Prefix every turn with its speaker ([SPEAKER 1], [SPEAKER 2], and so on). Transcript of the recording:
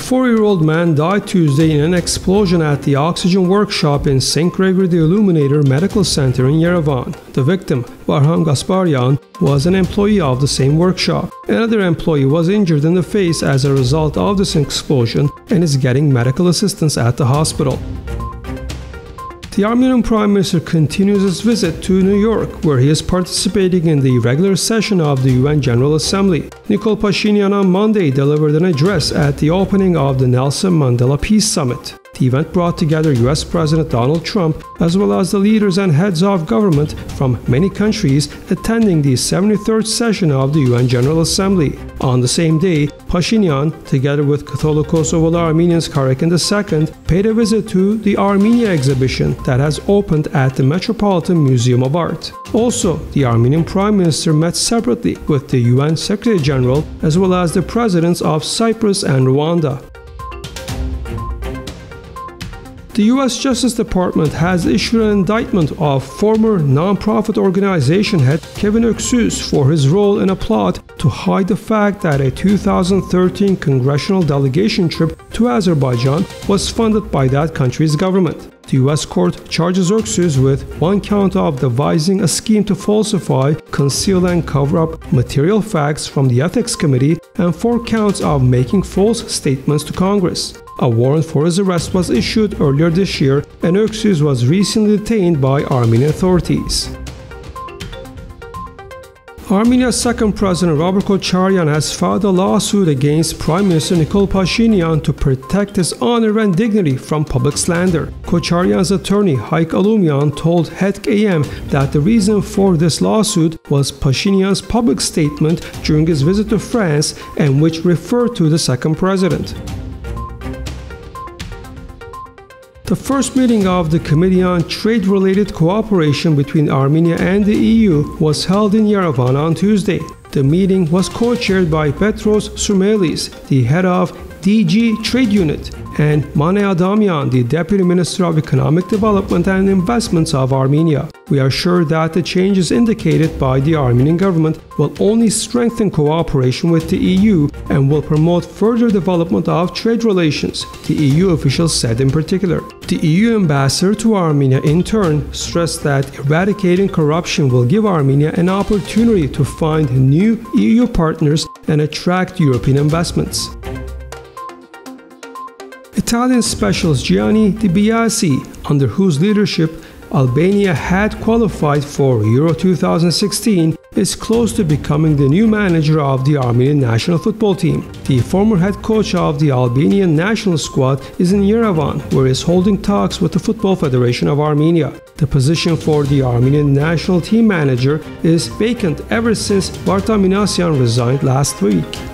[SPEAKER 1] A 4-year-old man died Tuesday in an explosion at the oxygen workshop in St Gregory the Illuminator Medical Center in Yerevan. The victim, Vahram Gasparyan, was an employee of the same workshop. Another employee was injured in the face as a result of this explosion and is getting medical assistance at the hospital. The Armenian Prime Minister continues his visit to New York, where he is participating in the regular session of the UN General Assembly. Nikol Pashinyan on Monday delivered an address at the opening of the Nelson Mandela Peace Summit. The event brought together US President Donald Trump as well as the leaders and heads of government from many countries attending the 73rd session of the UN General Assembly. On the same day, Pashinyan, together with Catholicos of all Armenians Karekin II, paid a visit to the Armenia exhibition that has opened at the Metropolitan Museum of Art. Also, the Armenian Prime Minister met separately with the UN Secretary General as well as the presidents of Cyprus and Rwanda. The U.S. Justice Department has issued an indictment of former non-profit organization head Kevin Öksüz for his role in a plot to hide the fact that a 2013 congressional delegation trip to Azerbaijan was funded by that country's government. The U.S. court charges Öksüz with one count of devising a scheme to falsify, conceal and cover up material facts from the Ethics Committee and 4 counts of making false statements to Congress. A warrant for his arrest was issued earlier this year, and Öksüz was recently detained by Armenian authorities. Armenia's second president, Robert Kocharyan, has filed a lawsuit against Prime Minister Nikol Pashinyan to protect his honor and dignity from public slander. Kocharyan's attorney, Haik Alumian, told NEWS.am that the reason for this lawsuit was Pashinyan's public statement during his visit to France, and which referred to the second president. The first meeting of the Committee on Trade-Related Cooperation between Armenia and the EU was held in Yerevan on Tuesday. The meeting was co-chaired by Petros Surmelis, the head of DG Trade Unit, and Mane Adamyan, the Deputy Minister of Economic Development and Investments of Armenia. We are sure that the changes indicated by the Armenian government will only strengthen cooperation with the EU and will promote further development of trade relations, the EU officials said in particular. The EU ambassador to Armenia in turn stressed that eradicating corruption will give Armenia an opportunity to find new EU partners and attract European investments. Italian specialist Gianni DiBiase, under whose leadership Albania had qualified for Euro 2016, is close to becoming the new manager of the Armenian national football team. The former head coach of the Albanian national squad is in Yerevan, where he is holding talks with the Football Federation of Armenia. The position for the Armenian national team manager is vacant ever since Vahram Gasparyan resigned last week.